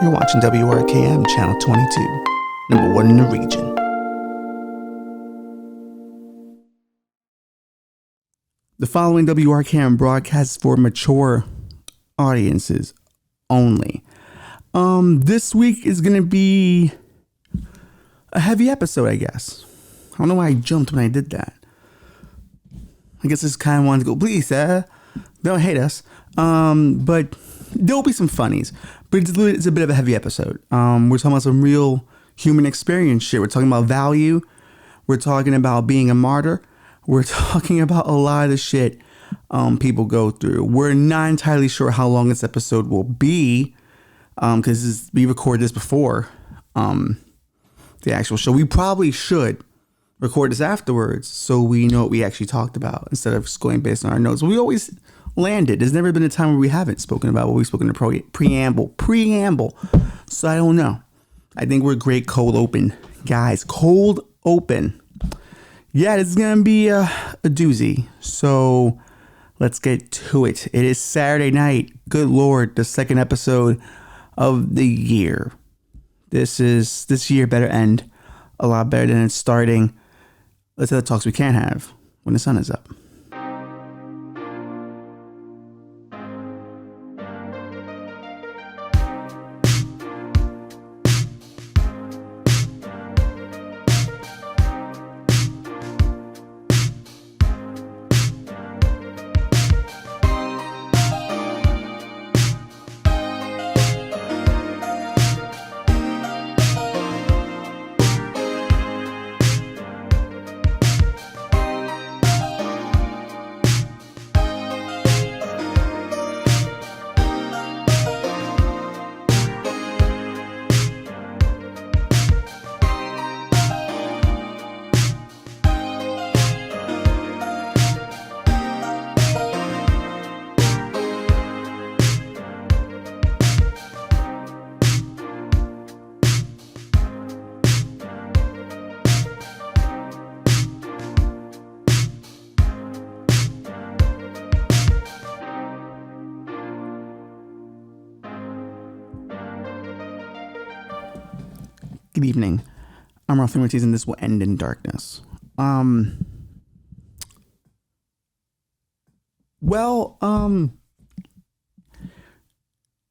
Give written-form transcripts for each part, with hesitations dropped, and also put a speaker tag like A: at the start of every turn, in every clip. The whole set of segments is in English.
A: You're watching WRKM Channel 22, number one in the region. The following WRKM broadcast is for mature audiences only. This week is going to be a heavy episode, I guess. I don't know why I jumped when I did that. I guess I just kind of wanted to go, please, don't hate us. But there'll be some funnies. But it's a bit of a heavy episode. We're talking about some real human experience shit. We're talking about value. We're talking about being a martyr. We're talking about a lot of the shit people go through. We're not entirely sure how long this episode will be because we recorded this before the actual show. We probably should record this afterwards so we know what we actually talked about instead of just going based on our notes. We always landed. There's never been a time where we haven't spoken about what we've spoken in the preamble. So I don't know. I think we're great cold open. Guys, cold open. Yeah, this is going to be a doozy. So let's get to it. It is Saturday night. Good Lord, the second episode of the year. This year better end a lot better than it's starting. Let's have the talks we can't have when the sun is up. Good evening. I'm Ralph Ortiz, and this will end in darkness.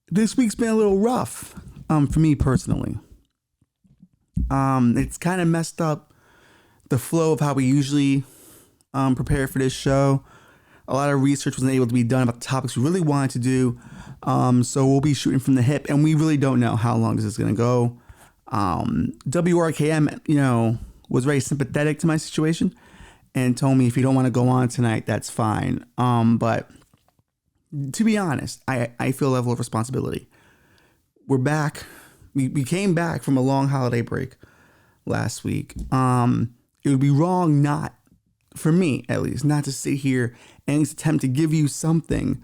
A: This week's been a little rough, for me personally. It's kind of messed up the flow of how we usually prepare for this show. A lot of research wasn't able to be done about the topics we really wanted to do. So we'll be shooting from the hip, and we really don't know how long this is going to go. WRKM, was very sympathetic to my situation and told me if you don't want to go on tonight, that's fine. But to be honest, I feel a level of responsibility. We're back. We came back from a long holiday break last week. It would be wrong for me at least, not to sit here and at least attempt to give you something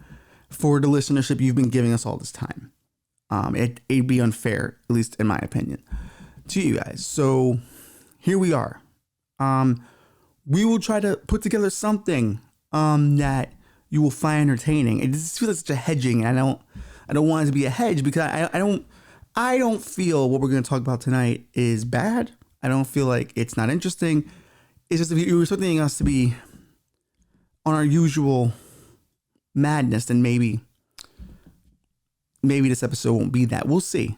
A: for the listenership you've been giving us all this time. It'd be unfair, at least in my opinion, to you guys. So here we are. We will try to put together something that you will find entertaining. It just feels like such a hedging, and I don't want it to be a hedge because I don't feel what we're going to talk about tonight is bad. I don't feel like it's not interesting. It's just if you were expecting us to be on our usual madness, then maybe this episode won't be that. We'll see.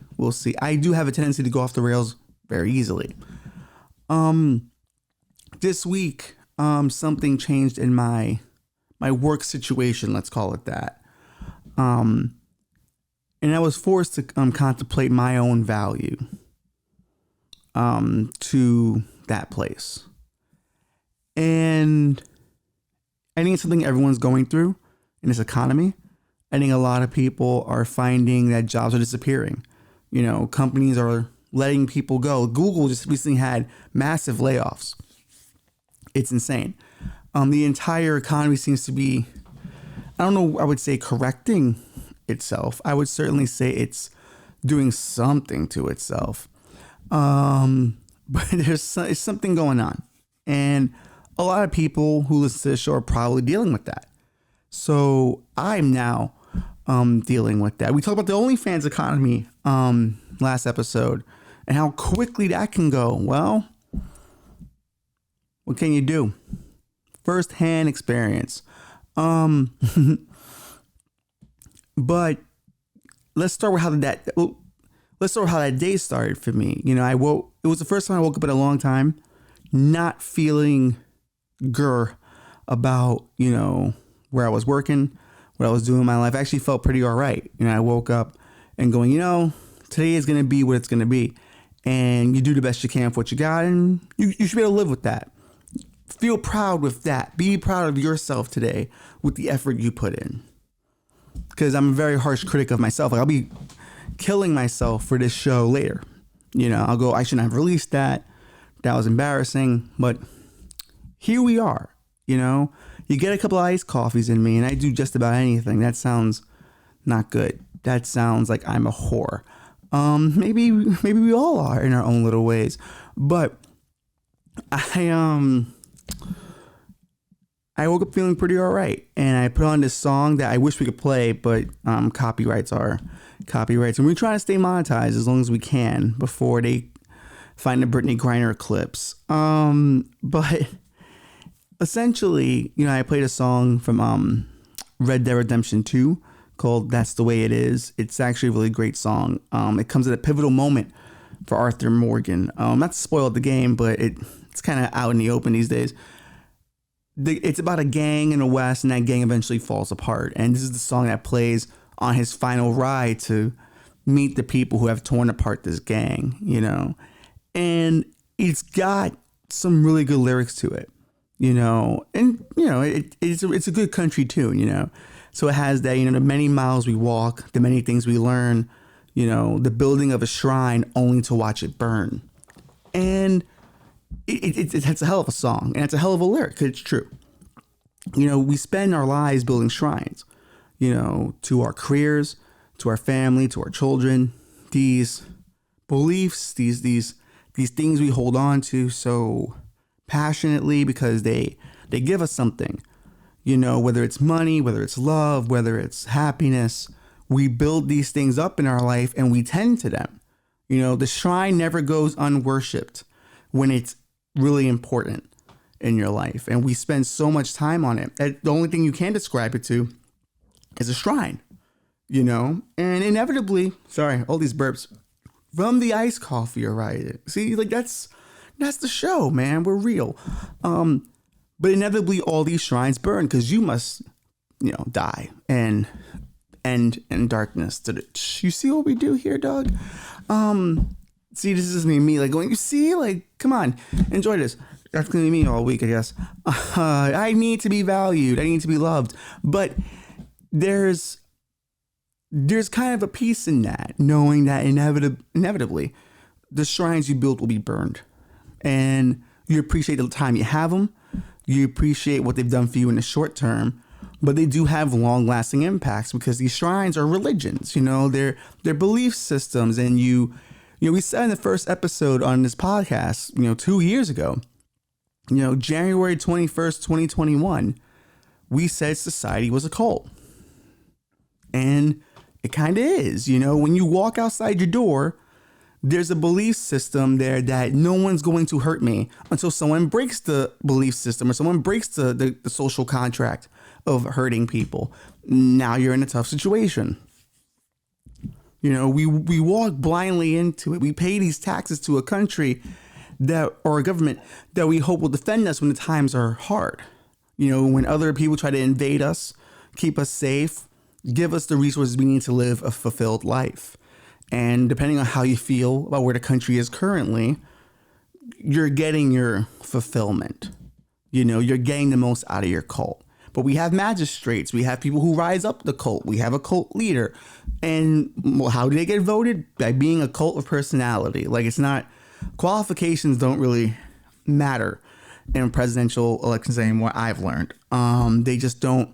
A: I do have a tendency to go off the rails very easily. This week, something changed in my work situation. Let's call it that. And I was forced to contemplate my own value to that place. And I think it's something everyone's going through in this economy. I think a lot of people are finding that jobs are disappearing. Companies are letting people go. Google just recently had massive layoffs. It's insane. The entire economy seems to be, I don't know, I would say correcting itself. I would certainly say it's doing something to itself. But there's something going on. And a lot of people who listen to the show are probably dealing with that. So I'm now dealing with that. We talked about the OnlyFans economy last episode and how quickly that can go. Well, what can you do? First-hand experience. But let's start with how that day started for me. You know, it was the first time I woke up in a long time, not feeling about, you know, where I was working, what I was doing in my life. I actually felt pretty all right. You know, I woke up and going, you know, today is going to be what it's going to be. And you do the best you can for what you got. And you should be able to live with that. Feel proud with that. Be proud of yourself today with the effort you put in. Because I'm a very harsh critic of myself. Like, I'll be killing myself for this show later. You know, I'll go, I shouldn't have released that. That was embarrassing. But here we are. You know, you get a couple of iced coffees in me and I do just about anything. That sounds not good. That sounds like I'm a whore. Maybe we all are in our own little ways. But I woke up feeling pretty all right, and I put on this song that I wish we could play, but copyrights are copyrights, and we're trying to stay monetized as long as we can before they find the Brittany Griner clips. But essentially, you know, I played a song from Red Dead Redemption 2 called "That's the Way It Is." It's actually a really great song. It comes at a pivotal moment for Arthur Morgan. Not to spoil the game, but it's kind of out in the open these days. It's about a gang in the West, and that gang eventually falls apart. And this is the song that plays on his final ride to meet the people who have torn apart this gang, you know. And it's got some really good lyrics to it, you know. And, you know, it's a good country tune, you know. So it has that, you know, the many miles we walk, the many things we learn, you know, the building of a shrine only to watch it burn. And it's a hell of a song, and it's a hell of a lyric, 'cause it's true. You know, we spend our lives building shrines, you know, to our careers, to our family, to our children, these beliefs, these things we hold on to so passionately because they give us something, you know, whether it's money, whether it's love, whether it's happiness. We build these things up in our life and we tend to them. You know, the shrine never goes unworshipped when it's really important in your life. And we spend so much time on it. The only thing you can describe it to is a shrine, you know, and inevitably, sorry, all these burps from the iced coffee arrived. See, like that's the show, man. We're real. But inevitably all these shrines burn because you must, you know, die and end in darkness. You see what we do here, dog? See, this is me like going, you see, like, come on, enjoy this. That's going to be me all week, I guess. I need to be valued. I need to be loved. But there's kind of a peace in that, knowing that inevitably the shrines you built will be burned. And you appreciate the time you have them. You appreciate what they've done for you in the short term. But they do have long-lasting impacts because these shrines are religions. You know, they're belief systems. And you know, we said in the first episode on this podcast, you know, 2 years ago, you know, January 21st, 2021, we said society was a cult. And it kind of is. You know, when you walk outside your door, there's a belief system there that no one's going to hurt me until someone breaks the belief system or someone breaks the social contract of hurting people. Now you're in a tough situation. You know, we walk blindly into it. We pay these taxes to a country or a government that we hope will defend us when the times are hard. You know, when other people try to invade us, keep us safe, give us the resources we need to live a fulfilled life. And depending on how you feel about where the country is currently, you're getting your fulfillment. You know, you're getting the most out of your cult. But we have magistrates. We have people who rise up the cult. We have a cult leader. And well, how do they get voted? By being a cult of personality. Like, it's not, qualifications don't really matter in presidential elections anymore, I've learned. They just don't.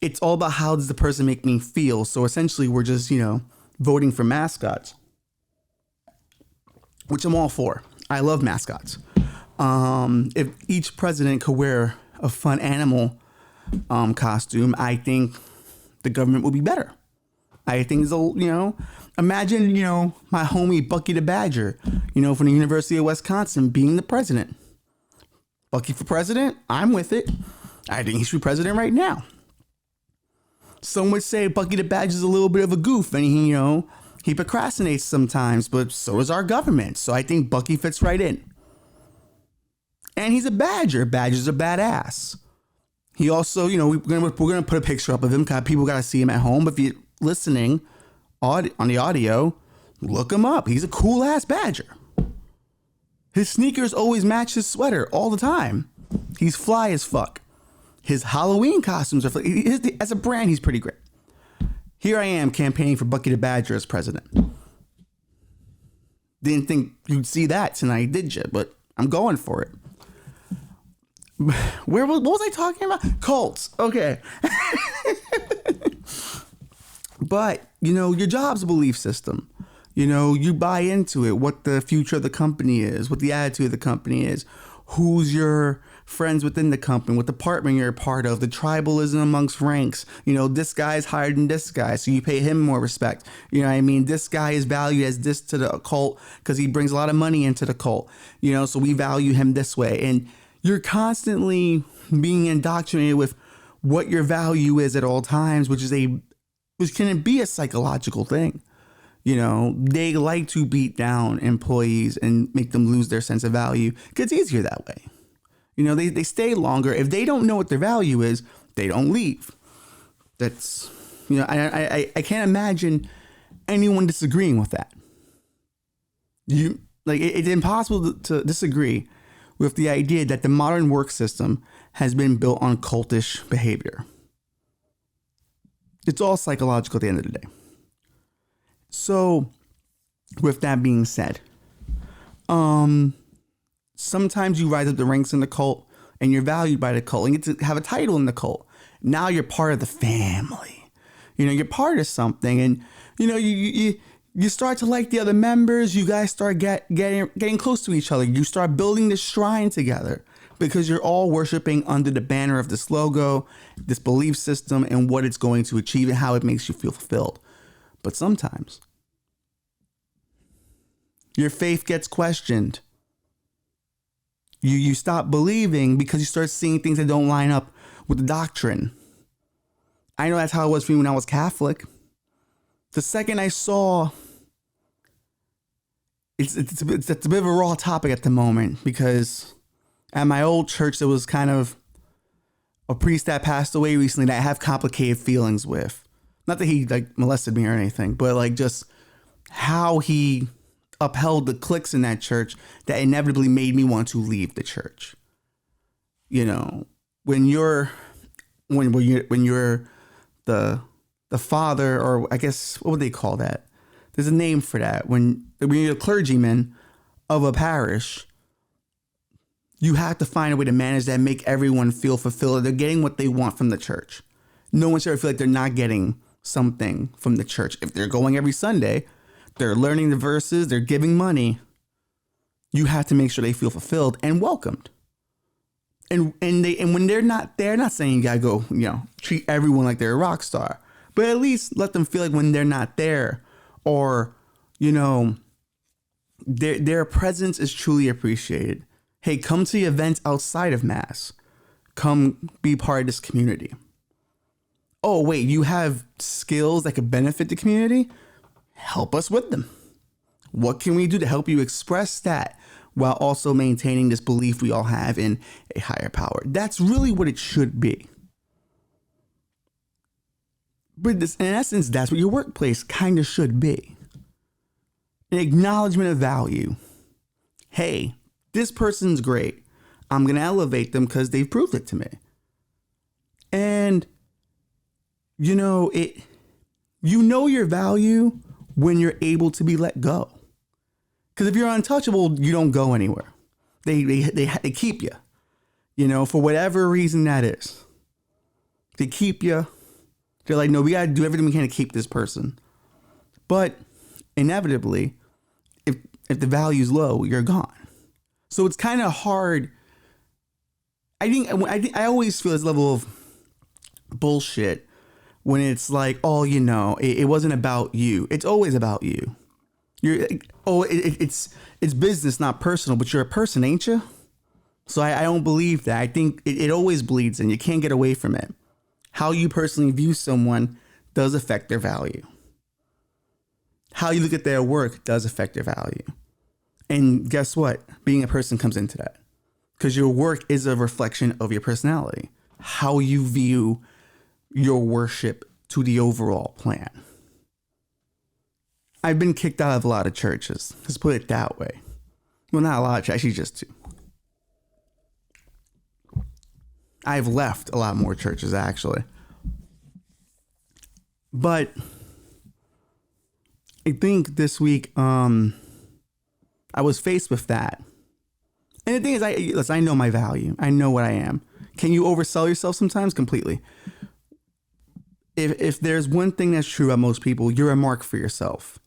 A: It's all about how does the person make me feel. So essentially we're just, you know, voting for mascots, which I'm all for. I love mascots. If each president could wear a fun animal costume, I think the government will be better. I think it's imagine, my homie Bucky the Badger, from the University of Wisconsin being the president. Bucky for president? I'm with it. I think he should be president right now. Some would say Bucky the Badger is a little bit of a goof and he procrastinates sometimes, but so does our government. So I think Bucky fits right in. And he's a Badger. Badger's a badass. He also, we're gonna put a picture up of him because people gotta see him at home. But if you're listening on the audio, look him up. He's a cool ass Badger. His sneakers always match his sweater all the time. He's fly as fuck. His Halloween costumes are as a brand, he's pretty great. Here I am campaigning for Bucky the Badger as president. Didn't think you'd see that tonight, did you? But I'm going for it. What was I talking about? Colts. Okay. But, your job's a belief system. You buy into it, what the future of the company is, what the attitude of the company is, who's your friends within the company, what department you're a part of, the tribalism amongst ranks. This guy's higher than this guy, so you pay him more respect. You know what I mean? This guy is valued as this to the cult because he brings a lot of money into the cult, so we value him this way. And you're constantly being indoctrinated with what your value is at all times, which can be a psychological thing. They like to beat down employees and make them lose their sense of value. It's easier that way. They stay longer. If they don't know what their value is, they don't leave. That's, I can't imagine anyone disagreeing with that. It's impossible to disagree with the idea that the modern work system has been built on cultish behavior. It's all psychological at the end of the day. So, with that being said, sometimes you rise up the ranks in the cult and you're valued by the cult and get to have a title in the cult. Now you're part of the family. You're part of something, and you start to like the other members. You guys start getting close to each other. You start building this shrine together because you're all worshiping under the banner of this logo, this belief system, and what it's going to achieve and how it makes you feel fulfilled. But sometimes your faith gets questioned. You stop believing because you start seeing things that don't line up with the doctrine. I know that's how it was for me when I was Catholic. The second I saw, it's a bit of a raw topic at the moment because at my old church there was kind of a priest that passed away recently that I have complicated feelings with. Not that he molested me or anything, but just how he upheld the cliques in that church that inevitably made me want to leave the church. When you're the father, or I guess what would they call that? There's a name for that. When you're a clergyman of a parish, you have to find a way to manage that and make everyone feel fulfilled. They're getting what they want from the church. No one should ever feel like they're not getting something from the church. If they're going every Sunday, they're learning the verses, they're giving money, you have to make sure they feel fulfilled and welcomed. And when they're not there, not saying you gotta go, treat everyone like they're a rock star, but at least let them feel like when they're not there, or their presence is truly appreciated. Hey, come to the events outside of Mass. Come be part of this community. Oh, wait, you have skills that could benefit the community? Help us with them. What can we do to help you express that while also maintaining this belief we all have in a higher power? That's really what it should be. But in essence, that's what your workplace kind of should be. An acknowledgement of value. Hey, this person's great. I'm going to elevate them because they've proved it to me. And, your value when you're able to be let go. Because if you're untouchable, you don't go anywhere. They keep you, for whatever reason that is. They keep you. They're like, no, we got to do everything we can to keep this person. But inevitably, if the value's low, you're gone. So it's kind of hard. I always feel this level of bullshit when it's like, oh, it wasn't about you. It's always about you. It's business, not personal, but you're a person, ain't you? So I don't believe that. I think it always bleeds and you can't get away from it. How you personally view someone does affect their value. How you look at their work does affect their value. And guess what? Being a person comes into that. Because your work is a reflection of your personality. How you view your worship to the overall plan. I've been kicked out of a lot of churches. Let's put it that way. Well, not a lot, actually just 2. I've left a lot more churches, actually. But I think this week, I was faced with that. And the thing is, I know my value. I know what I am. Can you oversell yourself sometimes? Completely. If there's one thing that's true about most people, you're a mark for yourself.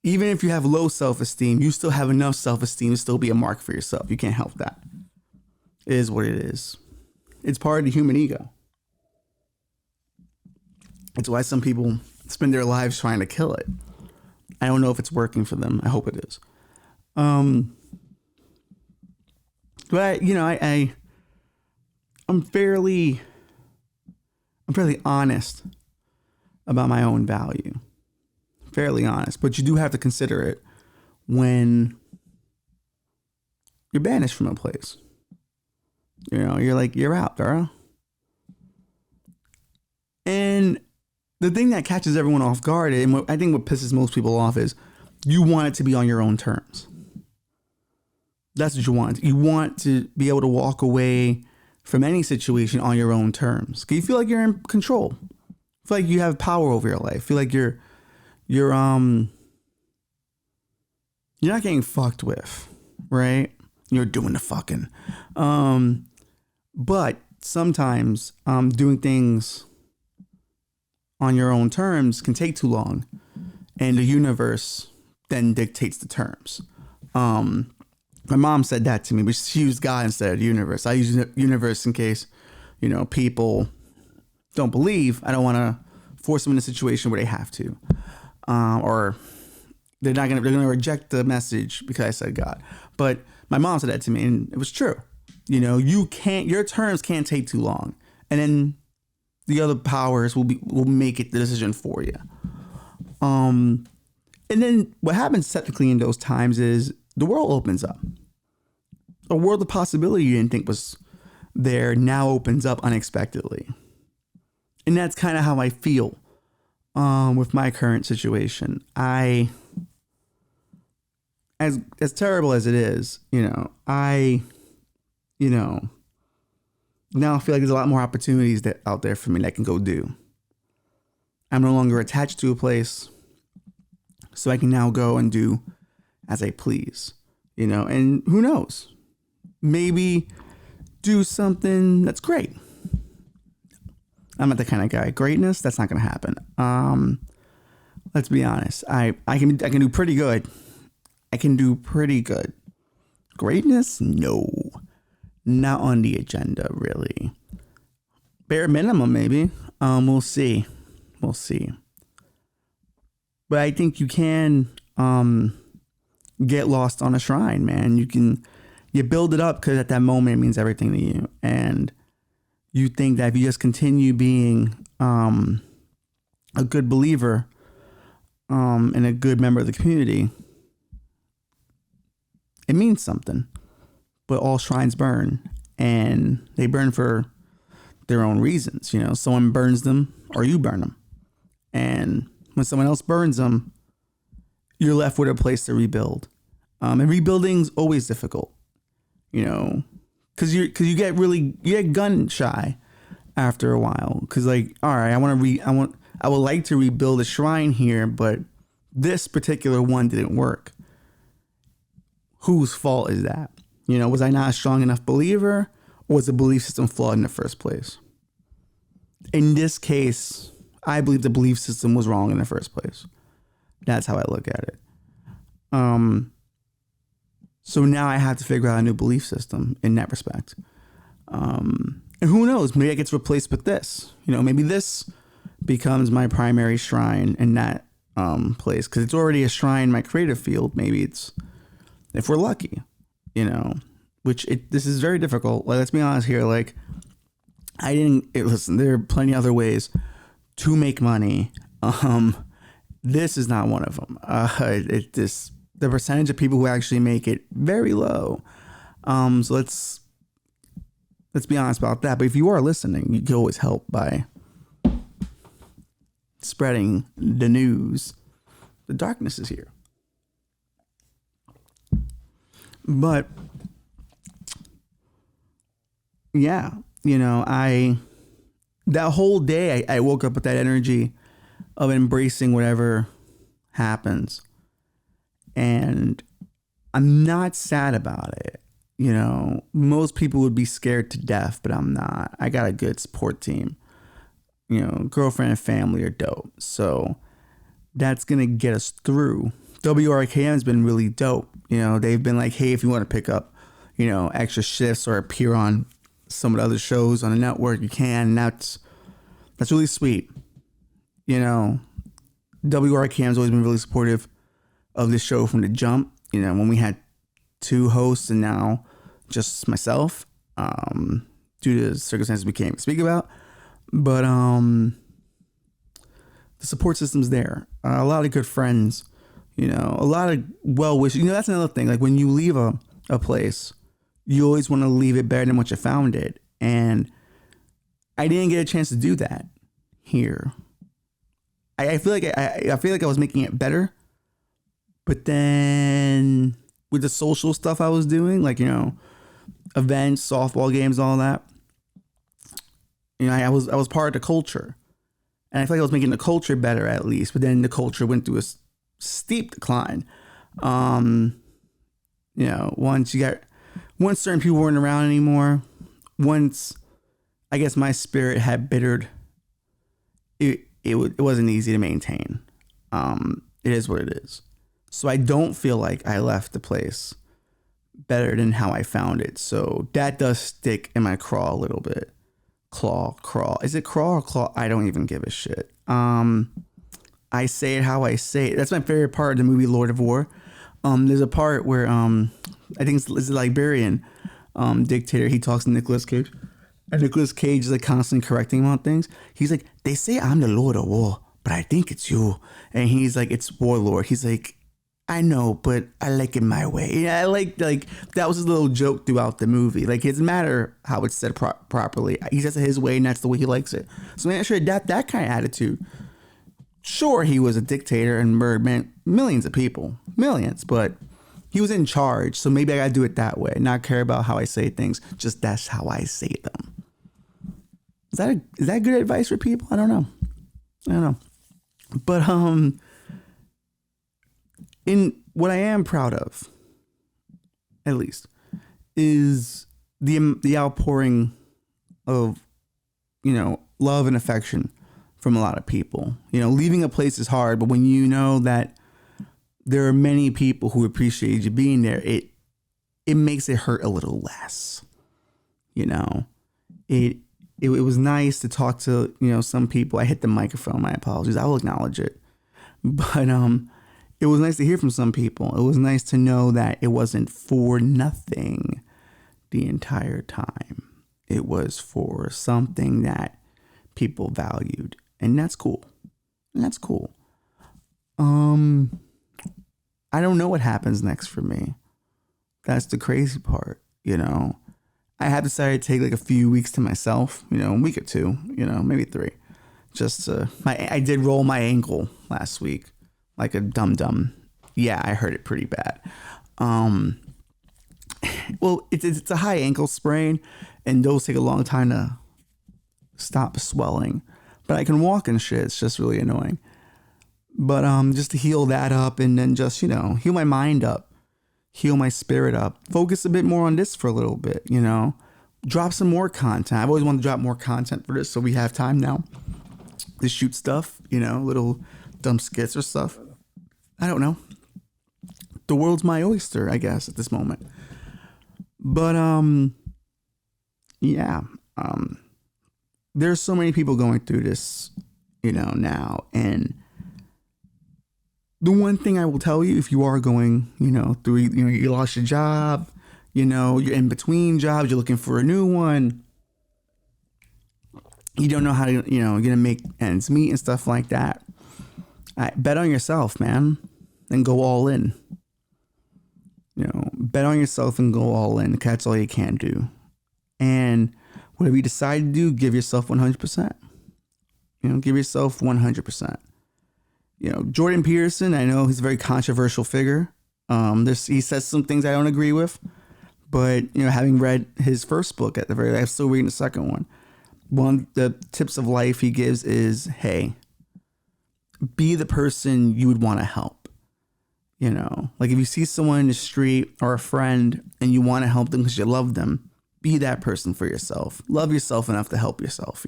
A: Even if you have low self-esteem, you still have enough self-esteem to still be a mark for yourself. You can't help that. It is what it is. It's part of the human ego. It's why some people spend their lives trying to kill it. I don't know if it's working for them. I hope it is. But I'm fairly honest about my own value. Fairly honest, but you do have to consider it when you're banished from a place. You're out, bro. And the thing that catches everyone off guard, and I think what pisses most people off, is you want it to be on your own terms. That's what you want. You want to be able to walk away from any situation on your own terms. Because you feel like you're in control. Feel like you have power over your life. Feel like you're not getting fucked with, right? You're doing the fucking. But sometimes doing things on your own terms can take too long, and the universe then dictates the terms. My mom said that to me, but she used God instead of the universe. I use universe in case, people don't believe. I don't want to force them in a situation where they have to, or they're gonna reject the message because I said God. But my mom said that to me, and it was true. Your terms can't take too long, and then the other powers will make it the decision for you. And then what happens technically in those times is the world opens up. A world of possibility you didn't think was there now opens up unexpectedly. And that's kind of how I feel with my current situation. As terrible as it is, I now feel like there's a lot more opportunities out there for me that I can go do. I'm no longer attached to a place, so I can now go and do as I please, and who knows, maybe do something that's great. I'm not the kind of guy. Greatness, that's not going to happen. Let's be honest. I can do pretty good. I can do pretty good. Greatness, no. Not on the agenda, really. Bare minimum, maybe. We'll see. But I think you can get lost on a shrine, man. You build it up because at that moment it means everything to you. And you think that if you just continue being a good believer and a good member of the community, it means something. But all shrines burn, and they burn for their own reasons. Someone burns them or you burn them. And when someone else burns them, you're left with a place to rebuild. And rebuilding's always difficult, because you get gun shy after a while. Because all right, I would like to rebuild a shrine here, but this particular one didn't work. Whose fault is that? Was I not a strong enough believer, or was the belief system flawed in the first place? In this case, I believe the belief system was wrong in the first place. That's how I look at it. So now I have to figure out a new belief system in that respect. And who knows? Maybe it gets replaced with this. Maybe this becomes my primary shrine in that place, because it's already a shrine in my creative field. Maybe it's, if we're lucky, this is very difficult. Like, let's be honest here. Like, listen, there are plenty of other ways to make money. This is not one of them. The percentage of people who actually make it, very low. So let's be honest about that. But if you are listening, you can always help by spreading the news. The darkness is here. But yeah, that whole day I woke up with that energy of embracing whatever happens. And I'm not sad about it. Most people would be scared to death, but I'm not. I got a good support team. Girlfriend and family are dope. So that's going to get us through. WRKM has been really dope. They've been like, hey, if you want to pick up, extra shifts or appear on some of the other shows on the network, you can. And that's really sweet. WRKM has always been really supportive of this show from the jump. When we had 2 hosts and now just myself, due to circumstances we can't even speak about. But the support system's there. A lot of good friends, a lot of well wishes. That's another thing. Like, when you leave a place, you always want to leave it better than what you found it. And I didn't get a chance to do that here. I feel like I was making it better, but then with the social stuff I was doing, like, events, softball games, all that, I was part of the culture, and I feel like I was making the culture better at least. But then the culture went through a steep decline. Once certain people weren't around anymore, once I guess my spirit had bittered, it wasn't easy to maintain. It is what it is. So I don't feel like I left the place better than how I found it. So that does stick in my craw a little bit. Crawl. Is it crawl or claw? I don't even give a shit. I say it how I say it. That's my favorite part of the movie Lord of War. There's a part where I think it's the Liberian dictator. He talks to Nicolas Cage. And Nicolas Cage is like constantly correcting him on things. He's like, they say I'm the Lord of War, but I think it's you. And he's like, it's Warlord. He's like, I know, but I like it my way. Yeah, I like that was his little joke throughout the movie. Like, it doesn't matter how it's said properly. He says it his way, and that's the way he likes it. So man, sure, that kind of attitude. Sure, he was a dictator and murdered millions of people, but he was in charge. So maybe I gotta do it that way, not care about how I say things. Just that's how I say them. Is that good advice for people? I don't know. But in what I am proud of, at least, is the outpouring of love and affection from a lot of people. Leaving a place is hard, but when you know that there are many people who appreciate you being there, it makes it hurt a little less. It was nice to talk to, some people. I hit the microphone. My apologies. I will acknowledge it. But it was nice to hear from some people. It was nice to know that it wasn't for nothing the entire time. It was for something that people valued. And that's cool. I don't know what happens next for me. That's the crazy part, I have decided to take like a few weeks to myself, a week or 2, maybe 3. I did roll my ankle last week like a dum-dum. Yeah, I hurt it pretty bad. Well, it's a high ankle sprain, and those take a long time to stop swelling. But I can walk and shit. It's just really annoying. But just to heal that up, and then just, heal my mind up, heal my spirit up, focus a bit more on this for a little bit, drop some more content. I've always wanted to drop more content for this, so we have time now to shoot stuff, little dumb skits or stuff. I don't know. The world's my oyster, I guess, at this moment. But there's so many people going through this, now. And the one thing I will tell you, if you are going, through, you lost your job, you're in between jobs, you're looking for a new one, you don't know how to, you're gonna make ends meet and stuff like that. Bet on yourself, man, and go all in. Bet on yourself and go all in. That's all you can do. And whatever you decide to do, give yourself 100%. Give yourself 100%. Jordan Peterson, I know he's a very controversial figure. He says some things I don't agree with, but having read his first book at the very, I'm still reading the second one. One of the tips of life he gives is, hey, be the person you would want to help. Like if you see someone in the street or a friend and you want to help them because you love them, be that person for yourself. Love yourself enough to help yourself.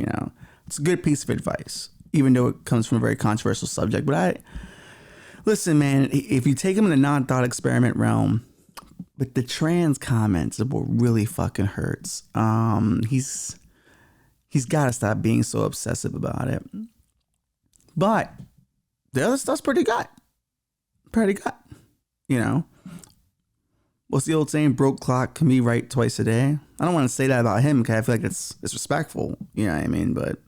A: It's a good piece of advice, even though it comes from a very controversial subject. But listen, man, if you take him in the non-thought experiment realm, but the trans comments are what really fucking hurts. He's got to stop being so obsessive about it. But the other stuff's pretty good. What's the old saying? Broke clock can be right twice a day. I don't want to say that about him because I feel like it's disrespectful. You know what I mean? But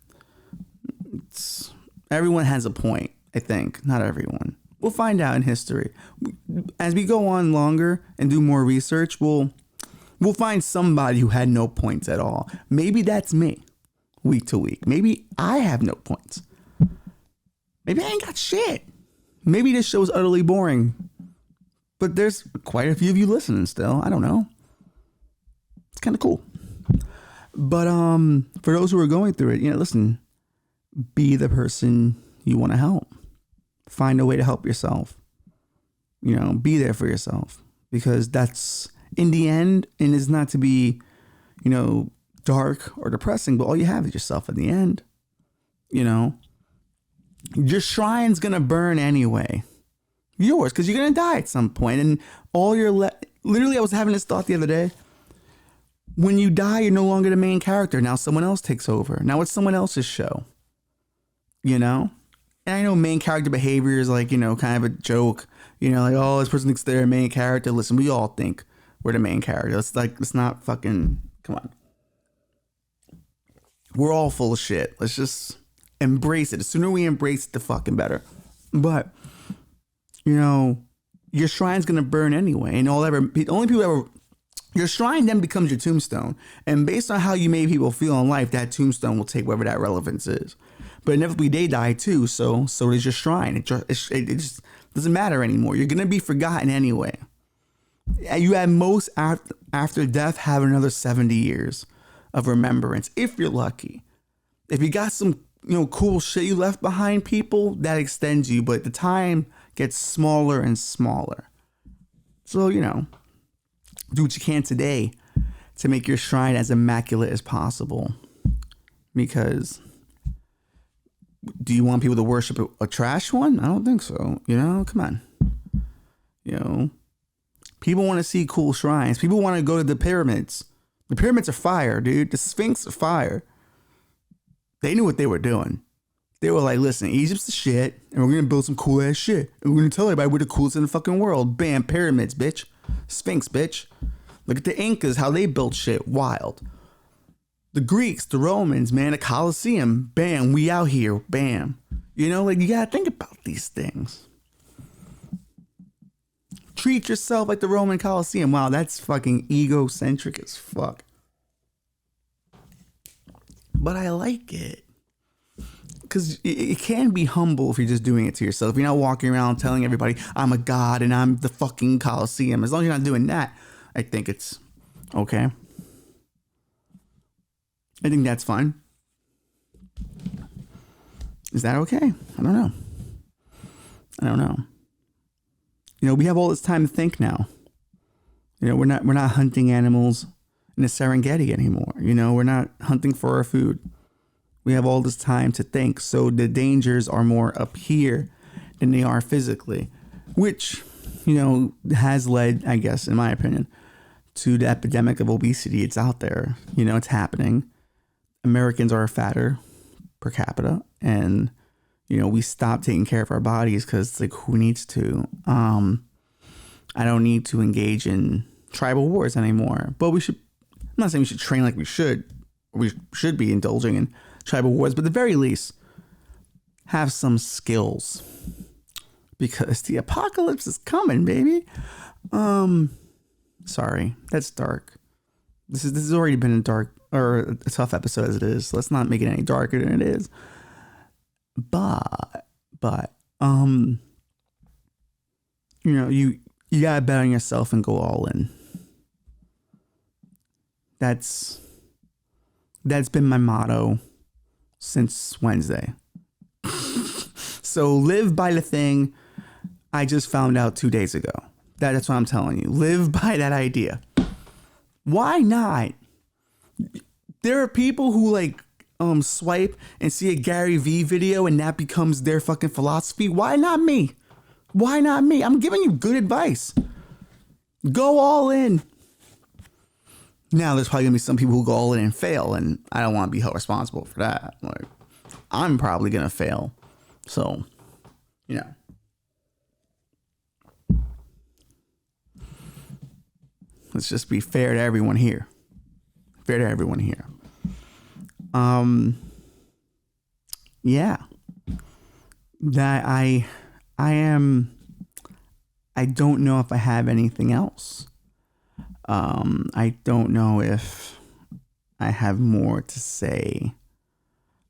A: everyone has a point, I think. Not everyone. We'll find out in history. As we go on longer and do more research, we'll find somebody who had no points at all. Maybe that's me, week to week. Maybe I have no points. Maybe I ain't got shit. Maybe this show is utterly boring. But there's quite a few of you listening still. I don't know. It's kind of cool. But for those who are going through it, listen, be the person you want to help. Find a way to help yourself. Be there for yourself. Because that's, in the end, and it's not to be, dark or depressing, but all you have is yourself in the end. Your shrine's going to burn anyway. Yours, because you're going to die at some point. And all your literally, I was having this thought the other day. When you die, you're no longer the main character. Now someone else takes over. Now it's someone else's show. And I know main character behavior is like, kind of a joke. Like, oh, this person thinks they're a main character. Listen, we all think we're the main character. It's not fucking, come on. We're all full of shit. Let's just embrace it. The sooner we embrace it, the fucking better. But, your shrine's going to burn anyway. And the only people ever, your shrine then becomes your tombstone. And based on how you made people feel in life, that tombstone will take whatever that relevance is. But inevitably they die too. So does your shrine. It just doesn't matter anymore. You're going to be forgotten anyway. You at most after death have another 70 years of remembrance, if you're lucky. If you got some cool shit you left behind, people, that extends you, but the time gets smaller and smaller. So, do what you can today to make your shrine as immaculate as possible. Because do you want people to worship a trash one? I don't think so. Come on. People want to see cool shrines. People want to go to the pyramids. The pyramids are fire, dude. The Sphinx are fire. They knew what they were doing. They were like, listen, Egypt's the shit, and we're going to build some cool ass shit. And we're going to tell everybody we're the coolest in the fucking world. Bam, pyramids, bitch. Sphinx, bitch. Look at the Incas, how they built shit. Wild. The Greeks, the Romans, man, the Colosseum. Bam, we out here. Bam. You got to think about these things. Treat yourself like the Roman Colosseum. Wow, that's fucking egocentric as fuck. But I like it. Because it can be humble if you're just doing it to yourself. You're not walking around telling everybody, I'm a god and I'm the fucking Colosseum. As long as you're not doing that, I think it's okay. I think that's fine. Is that okay? I don't know. We have all this time to think now. We're not hunting animals in the Serengeti anymore. We're not hunting for our food. We have all this time to think. So the dangers are more up here than they are physically, which, has led, I guess, in my opinion, to the epidemic of obesity. It's out there. It's happening. Americans are fatter per capita, and we stop taking care of our bodies because it's like, who needs to? I don't need to engage in tribal wars anymore. But I'm not saying we should train like we should. We should be indulging in tribal wars, but at the very least, have some skills. Because the apocalypse is coming, baby. Sorry, that's dark. This has already been a dark or a tough episode as it is. So let's not make it any darker than it is. But you gotta bet on yourself and go all in. That's been my motto since Wednesday. So live by the thing I just found out 2 days ago. That's what I'm telling you. Live by that idea. Why not? There are people who swipe and see a Gary Vee video and that becomes their fucking philosophy. Why not me? Why not me? I'm giving you good advice. Go all in. Now, there's probably going to be some people who go all in and fail, and I don't want to be held responsible for that. Like, I'm probably going to fail. So, let's just be fair to everyone here. Fair to everyone here. Yeah. That I don't know if I have anything else. I don't know if I have more to say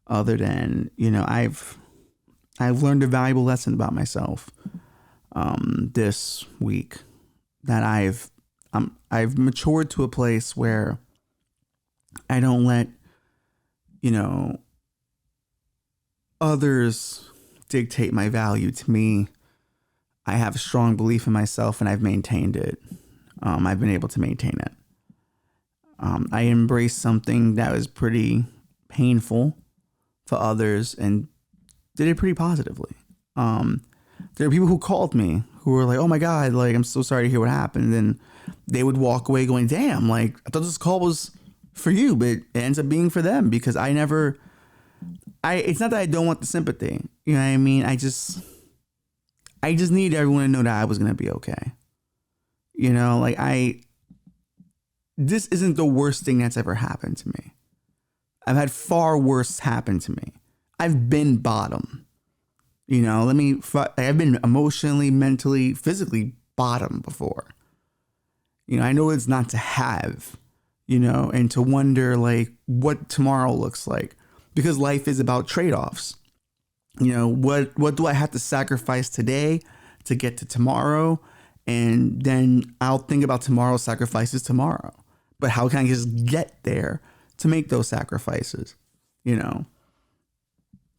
A: other than, I've learned a valuable lesson about myself this week, that I've matured to a place where I don't let, others dictate my value to me. I have a strong belief in myself and I've maintained it. I've been able to maintain it. I embraced something that was pretty painful for others and did it pretty positively. There are people who called me who were like, oh my God, I'm so sorry to hear what happened. And then they would walk away going, damn, I thought this call was for you, but it ends up being for them because it's not that I don't want the sympathy. You know what I mean? I just need everyone to know that I was going to be okay. This isn't the worst thing that's ever happened to me. I've had far worse happen to me. I've been bottom. I've been emotionally, mentally, physically bottom before. I know it's not to have, and to wonder what tomorrow looks like, because life is about trade-offs. What do I have to sacrifice today to get to tomorrow? And then I'll think about tomorrow's sacrifices tomorrow. But how can I just get there to make those sacrifices?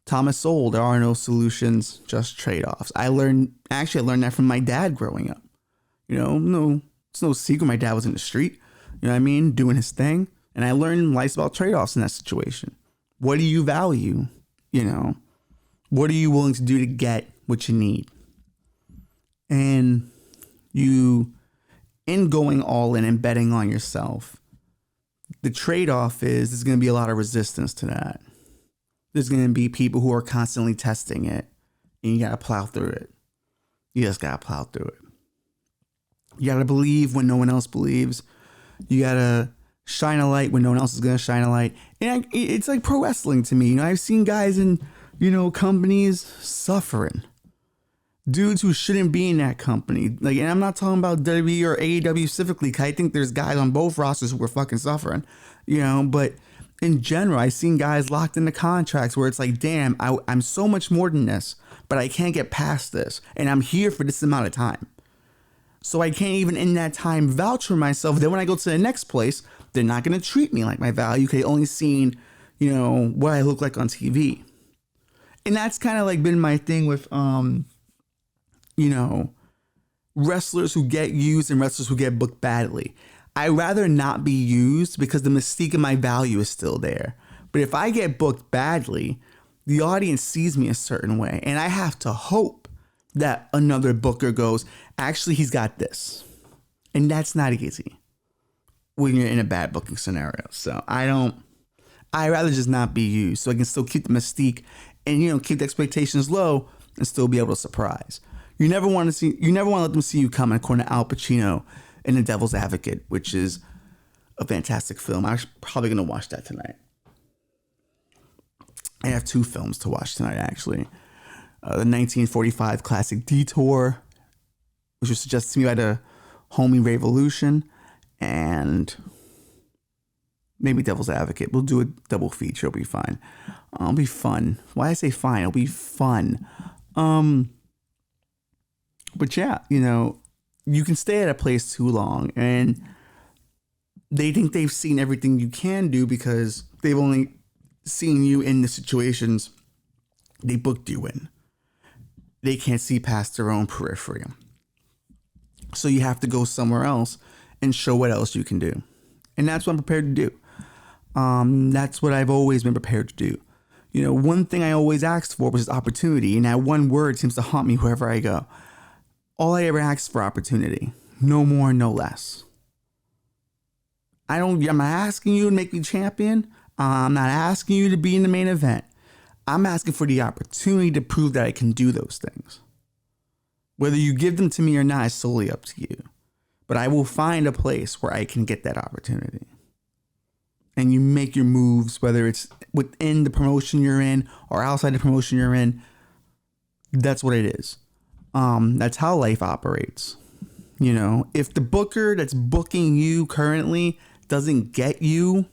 A: Thomas Sowell, there are no solutions, just trade-offs. I learned that from my dad growing up. It's no secret my dad was in the street, doing his thing. And I learned life's about trade-offs in that situation. What do you value? What are you willing to do to get what you need? And in going all in and betting on yourself, the trade-off is there's going to be a lot of resistance to that. There's going to be people who are constantly testing it, and you got to plow through it. You just got to plow through it. You got to believe when no one else believes. You got to shine a light when no one else is going to shine a light. And it's like pro wrestling to me. I've seen guys in, companies suffering. Dudes who shouldn't be in that company. And I'm not talking about WWE or AEW specifically, because I think there's guys on both rosters who are fucking suffering, but in general, I've seen guys locked into contracts where it's like, damn, I'm so much more than this, but I can't get past this. And I'm here for this amount of time. So I can't even in that time vouch for myself. Then when I go to the next place, they're not going to treat me like my value because they only seen, what I look like on TV. And that's kind of been my thing with, wrestlers who get used and wrestlers who get booked badly. I'd rather not be used because the mystique of my value is still there. But if I get booked badly, the audience sees me a certain way. And I have to hope that another booker goes, actually, he's got this. And that's not easy when you're in a bad booking scenario. So I'd rather just not be used so I can still keep the mystique and keep the expectations low and still be able to surprise. You never want to let them see you coming, according to Al Pacino in The Devil's Advocate, which is a fantastic film. I'm probably going to watch that tonight. I have 2 films to watch tonight, actually. The 1945 classic Detour, which was suggested to me by the homie Revolution, and maybe Devil's Advocate. We'll do a double feature. It'll be fine. It'll be fun. Why I say fine? It'll be fun. But yeah, you can stay at a place too long, and they think they've seen everything you can do because they've only seen you in the situations they booked you in. They can't see past their own periphery. So you have to go somewhere else and show what else you can do. And that's what I'm prepared to do. That's what I've always been prepared to do. One thing I always asked for was opportunity. And that one word seems to haunt me wherever I go. All I ever asked for opportunity. No more, no less. I'm not asking you to make me champion. I'm not asking you to be in the main event. I'm asking for the opportunity to prove that I can do those things. Whether you give them to me or not is solely up to you. But I will find a place where I can get that opportunity. And you make your moves, whether it's within the promotion you're in or outside the promotion you're in. That's what it is. That's how life operates. If the booker that's booking you currently doesn't get you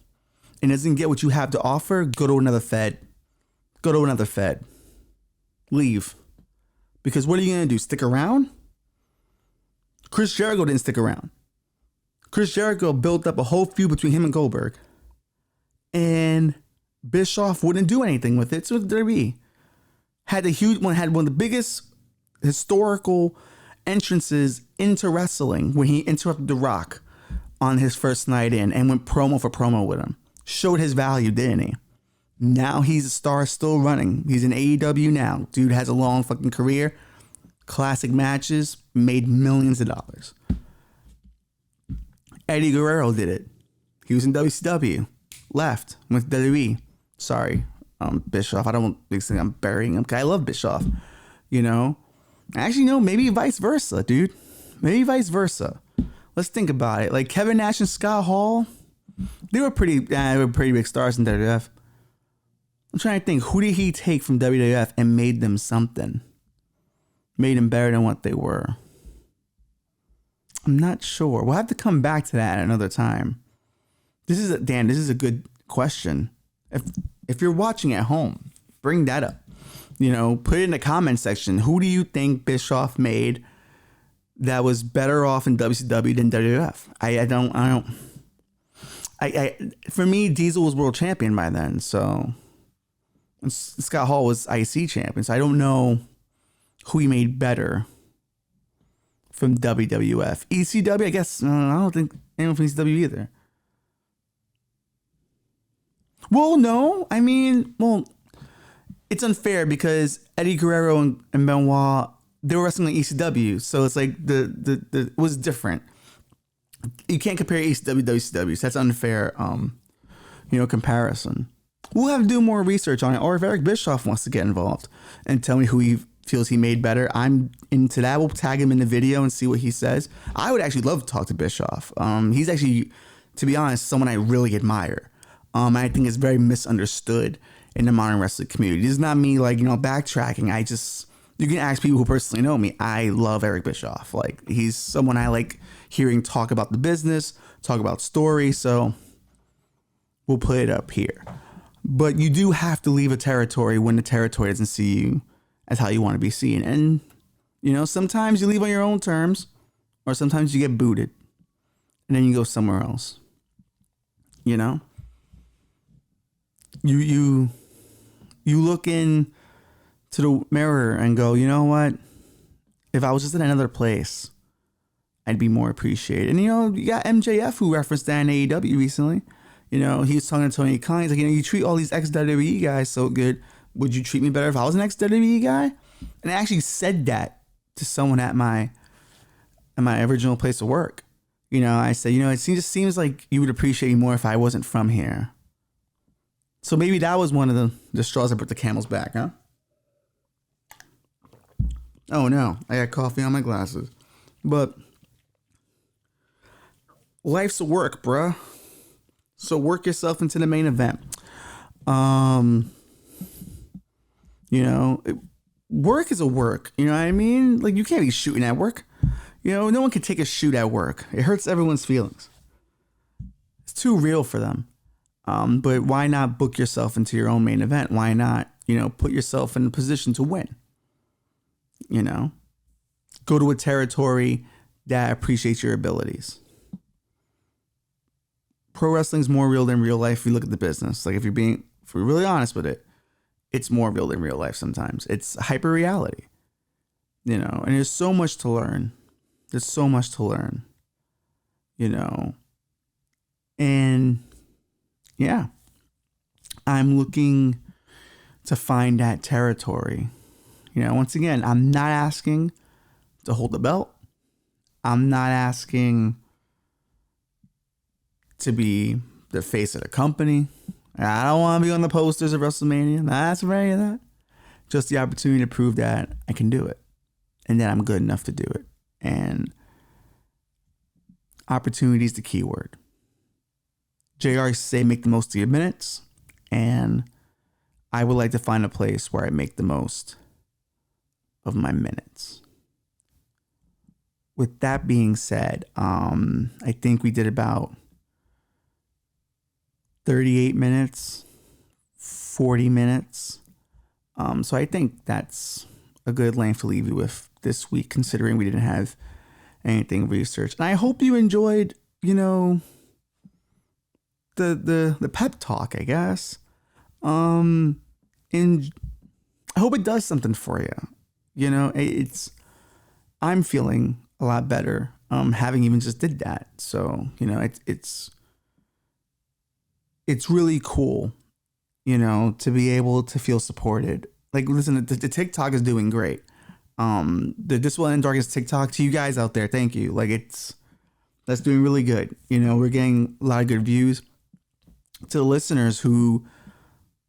A: and doesn't get what you have to offer, go to another Fed. Go to another Fed. Leave. Because what are you going to do? Stick around? Chris Jericho didn't stick around. Chris Jericho built up a whole feud between him and Goldberg. And Bischoff wouldn't do anything with it. So WWE had one of the biggest historical entrances into wrestling when he interrupted The Rock on his first night in and went promo for promo with him. Showed his value, didn't he? Now he's a star still running. He's in AEW now. Dude has a long fucking career. Classic matches. Made millions of dollars. Eddie Guerrero did it. He was in WCW. Left. Went to WWE. Sorry, Bischoff. I don't think I'm burying him. I love Bischoff. Actually, no, maybe vice versa, dude. Maybe vice versa. Let's think about it. Like Kevin Nash and Scott Hall, they were pretty big stars in WWF. I'm trying to think, who did he take from WWF and made them something? Made them better than what they were. I'm not sure. We'll have to come back to that another time. This is a good question. If you're watching at home, bring that up. Put it in the comment section. Who do you think Bischoff made that was better off in WCW than WWF? For me, Diesel was world champion by then, so Scott Hall was IC champion. So I don't know who he made better from WWF. ECW, I guess, I don't think anyone from ECW either. Well, no. It's unfair because Eddie Guerrero and Benoit, they were wrestling on ECW, so it's like it was different. You can't compare ECW to WCW, so that's unfair, comparison. We'll have to do more research on it, or if Eric Bischoff wants to get involved and tell me who he feels he made better, I'm into that. We'll tag him in the video and see what he says. I would actually love to talk to Bischoff. He's actually, to be honest, someone I really admire. I think is very misunderstood in the modern wrestling community. This is not me backtracking. You can ask people who personally know me. I love Eric Bischoff. He's someone I like hearing talk about the business, talk about story. So we'll put it up here. But you do have to leave a territory when the territory doesn't see you as how you want to be seen. And, sometimes you leave on your own terms, or sometimes you get booted and then you go somewhere else. You look in to the mirror and go, you know what? If I was just in another place, I'd be more appreciated. And, you got MJF who referenced that in AEW recently. He was talking to Tony Khan. He's like, you treat all these ex-WWE guys so good. Would you treat me better if I was an ex-WWE guy? And I actually said that to someone at my original place of work. I said, it just seems like you would appreciate me more if I wasn't from here. So maybe that was one of the straws that put the camel's back, huh? Oh no, I got coffee on my glasses. But life's a work, bruh. So work yourself into the main event. Work is a work. You know what I mean? Like, you can't be shooting at work. No one can take a shoot at work. It hurts everyone's feelings. It's too real for them. But why not book yourself into your own main event? Why not, put yourself in a position to win? Go to a territory that appreciates your abilities. Pro wrestling's more real than real life if you look at the business. Like, if we're really honest with it, it's more real than real life sometimes. It's hyper reality, and there's so much to learn. There's so much to learn, and yeah, I'm looking to find that territory. Once again, I'm not asking to hold the belt. I'm not asking to be the face of the company. I don't want to be on the posters of WrestleMania. Not asking for any of that. Just the opportunity to prove that I can do it and that I'm good enough to do it. And opportunity is the key word. JR say make the most of your minutes, and I would like to find a place where I make the most of my minutes. With that being said, I think we did about 38 minutes, 40 minutes. So I think that's a good length to leave you with this week, considering we didn't have anything researched. And I hope you enjoyed, the pep talk, I guess. And I hope it does something for you. I'm feeling a lot better having even just did that. So, it's really cool, to be able to feel supported. Like, listen, the TikTok is doing great. The This Will End in Darkness TikTok, to you guys out there, thank you. Like, that's doing really good. We're getting a lot of good views. To the listeners who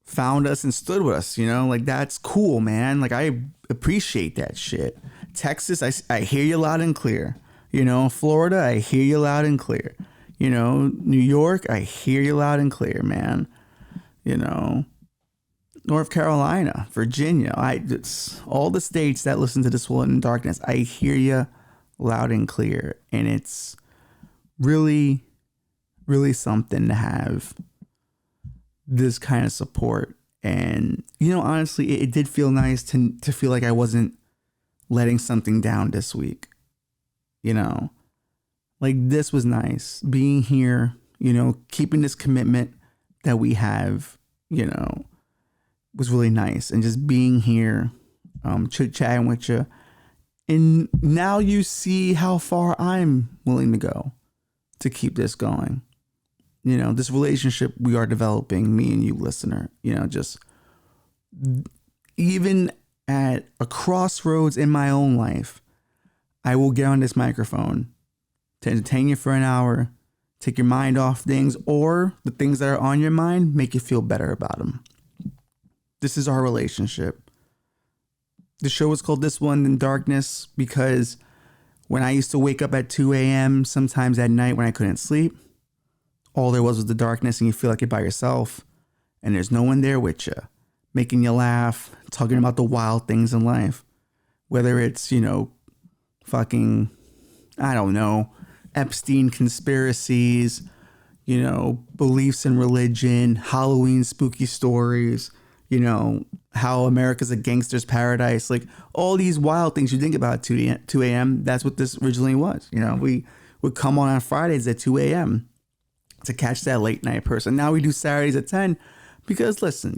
A: found us and stood with us, like, that's cool, man. Like, I appreciate that shit. Texas, I hear you loud and clear. Florida, I hear you loud and clear. New York, I hear you loud and clear, man. North Carolina, Virginia, it's all the states that listen to This Will End in Darkness. I hear you loud and clear, and it's really, really something to have this kind of support. And honestly, it did feel nice to feel like I wasn't letting something down this week. Like, this was nice being here, keeping this commitment that we have, was really nice. And just being here, chit chatting with you. And now you see how far I'm willing to go to keep this going. This relationship we are developing, me and you, listener, just even at a crossroads in my own life, I will get on this microphone to entertain you for an hour, take your mind off things, or the things that are on your mind, make you feel better about them. This is our relationship. The show is called This Will End in Darkness because when I used to wake up at 2 a.m., sometimes at night when I couldn't sleep, all there was the darkness, and you feel like you're by yourself, and there's no one there with you, making you laugh, talking about the wild things in life. Whether it's, fucking, I don't know, Epstein conspiracies, beliefs in religion, Halloween spooky stories, how America's a gangster's paradise, like all these wild things you think about at 2 a.m. That's what this originally was. We would come on Fridays at 2 a.m. to catch that late night person. Now we do Saturdays at 10 because, listen,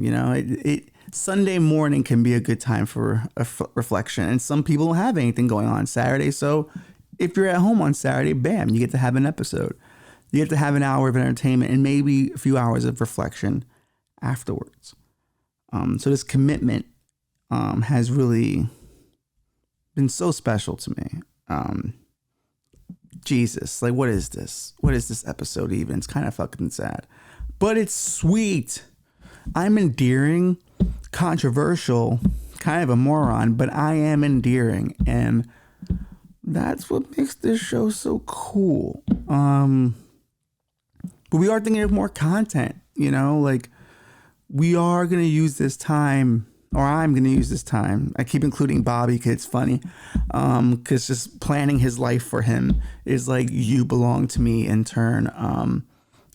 A: Sunday morning can be a good time for a reflection, and some people don't have anything going on Saturday. So if you're at home on Saturday, bam, you get to have an episode. You get to have an hour of entertainment and maybe a few hours of reflection afterwards. So this commitment has really been so special to me. Jesus, like, what is this? What is this episode even? It's kind of fucking sad, but it's sweet. I'm endearing, controversial, kind of a moron, but I am endearing, and that's what makes this show so cool. But we are thinking of more content, like we are going to use this time, or I'm going to use this time. I keep including Bobby because it's funny, because just planning his life for him is like, you belong to me in turn,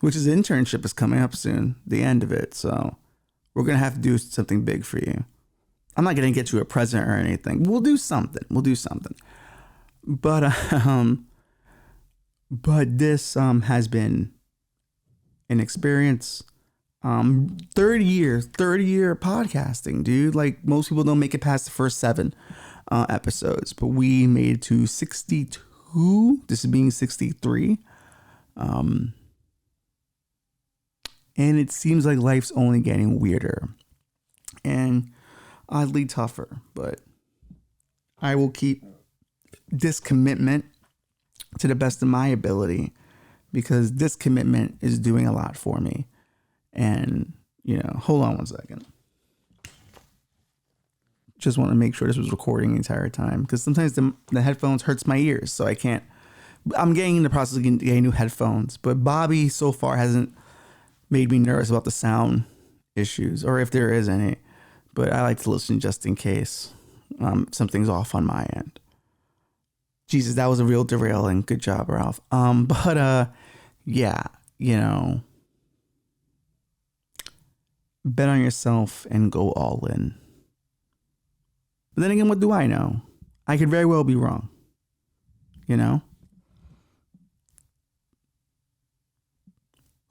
A: which his internship is coming up soon, the end of it. So we're going to have to do something big for you. I'm not going to get you a present or anything. We'll do something. But this has been an experience. 30 year podcasting, dude. Like, most people don't make it past the first 7 episodes, but we made it to 62. This is being 63. And it seems like life's only getting weirder and oddly tougher, but I will keep this commitment to the best of my ability, because this commitment is doing a lot for me. And, hold on one second. Just want to make sure this was recording the entire time, because sometimes the headphones hurts my ears, so I can't. I'm getting in the process of getting new headphones, but Bobby so far hasn't made me nervous about the sound issues, or if there is any. But I like to listen just in case something's off on my end. Jesus, that was a real derailing. Good job, Ralph. Yeah, bet on yourself and go all in. But then again, what do I know? I could very well be wrong.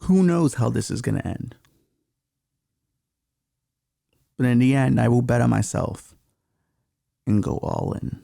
A: Who knows how this is going to end? But in the end, I will bet on myself and go all in.